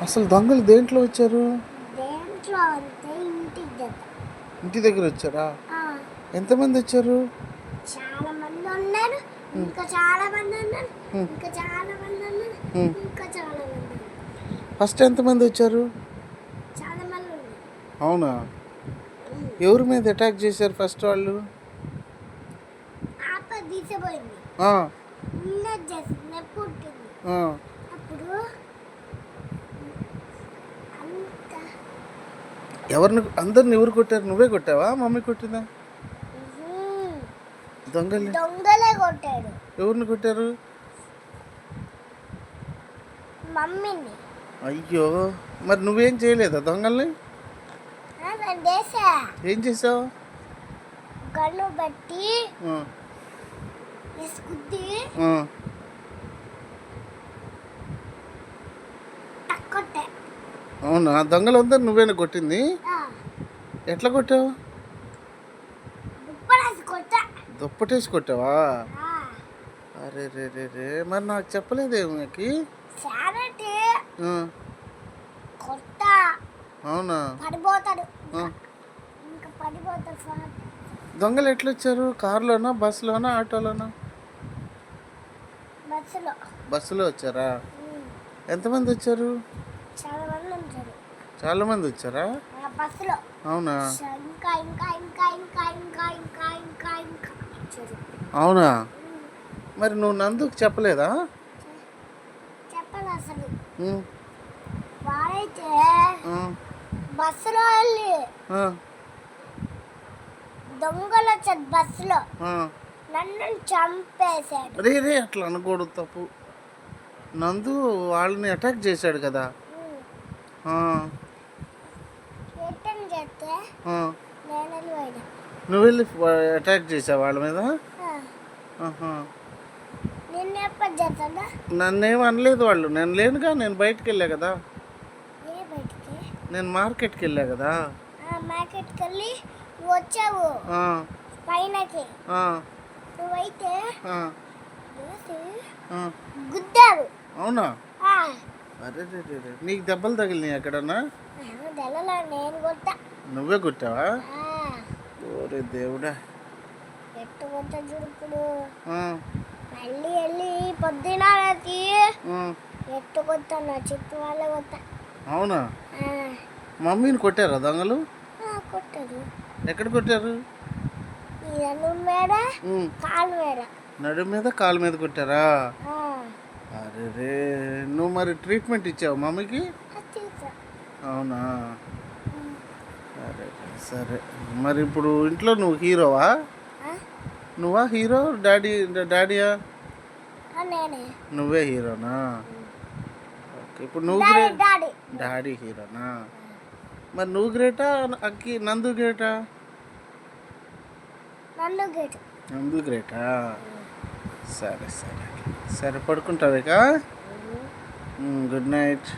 అసలు దొంగలు దేంట్లో వచ్చారు? దేంట్లో అంటే ఇంటి దగ్గర వచ్చారా? ఆ, ఎంతమంది వచ్చారు? చాలా మంది ఉన్నారు. ఇంకా చాలా మంది ఉన్నారు. హ్మ్. ఇంకా చాలా మంది ఉన్నారు. హ్మ్. ఇంకా చాలా మంది ఉన్నారు. ఫస్ట్ ఎంతమంది వచ్చారు? చాలా మంది ఉన్నారు. అవునా? ఎవరి మీద అటాక్ చేశారు ఫస్ట్ వాళ్ళు? ఆప తీసిపోయింది. ఆ, ఉన్నది చేసింది పుట్టింది. ఆ. అప్పుడు అంత అందరిని ఎవరు కొట్టారు? నువ్వే కొట్టావా? మమ్మీ కొట్టిందా? దొంగలు దొంగలే కొట్టాడు. ఎవరిని కొట్టారు? మమ్మీని. అయ్యో, మరి నువ్వేం చేయలేదా దొంగల్ని? ఏం చేసావు? గన్ను బట్టి ఆ, ఇసుకుద్ది ఆ. టక్కొట్టే. అవునా? దొంగలందరూ నువ్వేనా కొట్టింది? ఎట్లా కొట్టావు? దుప్పడేసి కొట్టా. దుప్పటేసి కొట్టావా? అరే రే రే రే, మరి నాకు చెప్పలేదేమోకి? శారటి కొట్ట అవునా? పడిపోతాడు. ఆ. ఇంకా పడిపోతాడు సార్. దొంగలు ఎట్లా వచ్చారు? కారులోనా, బస్సులోనా, ఆటోలోనా? బస్సులో. బస్సులో వచ్చారా? ఎంతమంది వచ్చారు? చాలా మంది ఉంటారు. చాలా మంది వచ్చారా? బస్సులో. అవునా? ఇంకా ఇంకా ఇంకా ఇంకా ఇంకా ఇంకా ఇంకా ఇంకా వచ్చారు. అవునా? మరి నువ్వు నందుకు చెప్పలేదా? చెప్పాలి అసలు. ఉమ్, వాడైతే ఆ, బస్సులో వెళ్ళి ఆ, దొంగలు వచ్చారు బస్సులో. ఆ. నన్ను చంపేశాడు. రే రే, అట్లా అనకూడదు, తప్పు. నందు వాళ్ళని అటాక్ చేశాడు కదా. ఆ, రిటర్న్ చేస్తే ఆ. నేను వెళ్ళిపోయినా. నువ్వు వెళ్ళి అటాక్ చేసావు వాళ్ళ మీద? ఆహా. నిన్ను ఎప్పుడు చేస్తాడా? నన్నేం అనలేదు వాళ్ళు. నేను లేనుగా, నేను బయటకు వెళ్ళా కదా. ఏ బయటికి? నేను మార్కెట్కి వెళ్ళా కదా. మార్కెట్కి వెళ్ళి నువ్వు వచ్చావు ఆ, పైనకి. ఆ, నువ్వైతే ఆ, వేసి ఆ. గుద్దావు. అవునా? అరే రే రే రే, నీకు దెబ్బలు తగిలినాయి ఎక్కడన్నా? తెల్లలా నేను కొట్టా. నువ్వే కొట్టావా? ఓరే దేవుడా. ఎట్టు కొట్టా చూడు. ఆ, మళ్ళీ వెళ్ళి పొద్దున ఆ. ఎట్టు కొట్టాను నా చిత్తు వాళ్ళే కొట్టా. అవునా? మమ్మీని కొట్టారా దొంగలు? కొట్టారు. ఎక్కడ కొట్టారు? ఈ నడుము మీద కాలు మీద. నడుము మీద, కాలు మీద కొట్టారా? అరే రే, నువ్వు మరి ట్రీట్మెంట్ ఇచ్చావు మమ్మీకి? అవునా? సరే సరే. మరి ఇప్పుడు ఇంట్లో నువ్వు హీరోవా? నువ్వా హీరో? డాడీయా? నేనే. నువ్వే హీరోనా? ఓకే, ఇప్పుడు నువ్వు డాడీ హీరోనా? మరి నువ్వు గ్రేటా, నందు గ్రేటా? నందు గ్రేటా? సరే సరే సరే, పడుకుంటావు ఇక. Good night.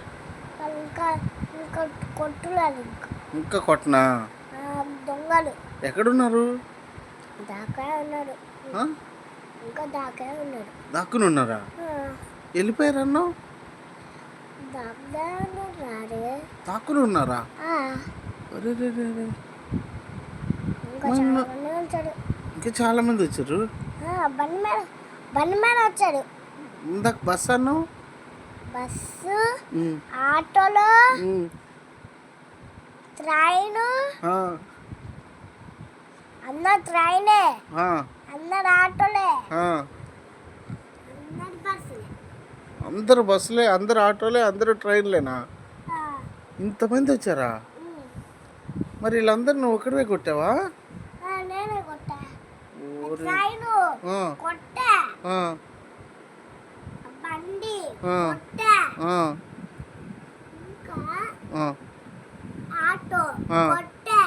ఇంకా కొట్టులేదు. ఇంకా కొట్టనా? దొంగలు ఎక్కడున్నారు? దాకా ఉన్నారు. ఇంకా దాకా ఉన్నారు. దాక్కుని ఉన్నారా? వెళ్ళిపోయారు అన్నావు. దాక్కుని ఉన్నారా? అరే రే రే రే. ఇంకా చాలా మంది వచ్చారు. బండి మీద వచ్చాడు. ఇందాక బస్ అన్నావు. బస్సు, ఆటోలో, ట్రైన్. అందరు ట్రైనే, అందరు ఆటోలే. అందరు బస్సులే, అందరు ఆటోలే, అందరు ట్రైన్లేనా? ఇంతమంది వచ్చారా? మరి వీళ్ళందరూ నువ్వు ఒకటివే కొట్టావా? నేనే కొట్టా. ట్రైన్ కొట్టా. బండి కొట్టా. ఇంకా ఆటో కొట్టా.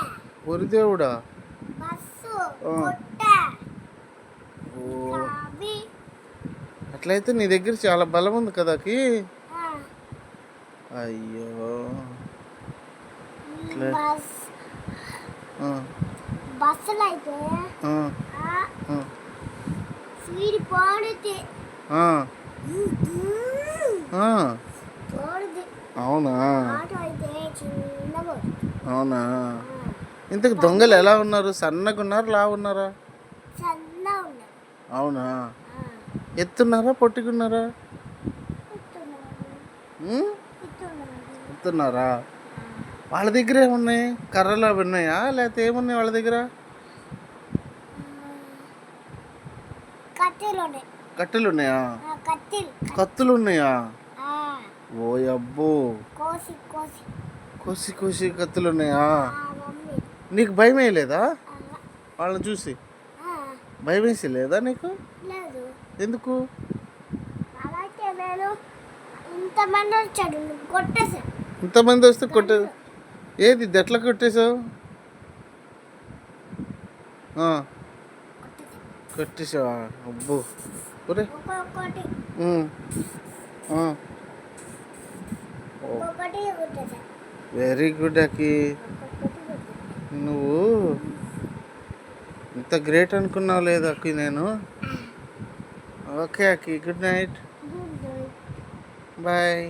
ఒరి దేవుడా. బస్సు కొట్టా. అట్లయితే నీ దగ్గర చాలా బలం ఉంది కదాకి. అయ్యో, బస్సులు అయితే స్పీడ్ పోడితే పోడుది. అవునా? ఆటో అయితే చిన్న బోట్. అవునా? ఇంతకు దొంగలు ఎలా ఉన్నారు? సన్నగా ఉన్నారు, లావు ఉన్నారా? సన్న ఉన్నాయి. అవునా? ఎత్తున్నారా, పొట్టుకున్నారా? ఉమ్? ఎత్తున్నారా? వాళ్ళ దగ్గర ఏమున్నాయి? కర్రలు అవి ఉన్నాయా, లేకపోతే ఏమున్నాయి వాళ్ళ దగ్గర? కట్టెలు ఉన్నాయి. కట్టెలు ఉన్నాయా? కట్టెలు. కత్తులు ఉన్నాయా? ఓ అబ్బో, కోసి కోసి. కోసి కోసి కత్తులు ఉన్నాయా? మమ్మీ. నీకు భయం వేయలేదా వాళ్ళని చూసి? భయం వేసి లేదా నీకు? లేదు. ఎందుకు? అలాగే నేను ఇంతమంది వచ్చాడు కొట్టేసాను. ఇంతమంది వస్తే కొట్టే ఏది ఇది ఎట్లా కొట్టేశావు? కొట్టేసావా? అబ్బో, ఒరే. ఒక్కొక్కటి కొట్టేసాను. Very good అకి. నువ్వు ఇంత గ్రేట్ అనుకున్నావు లేదు అక్కి నేను. Okay Akki, good night, bye.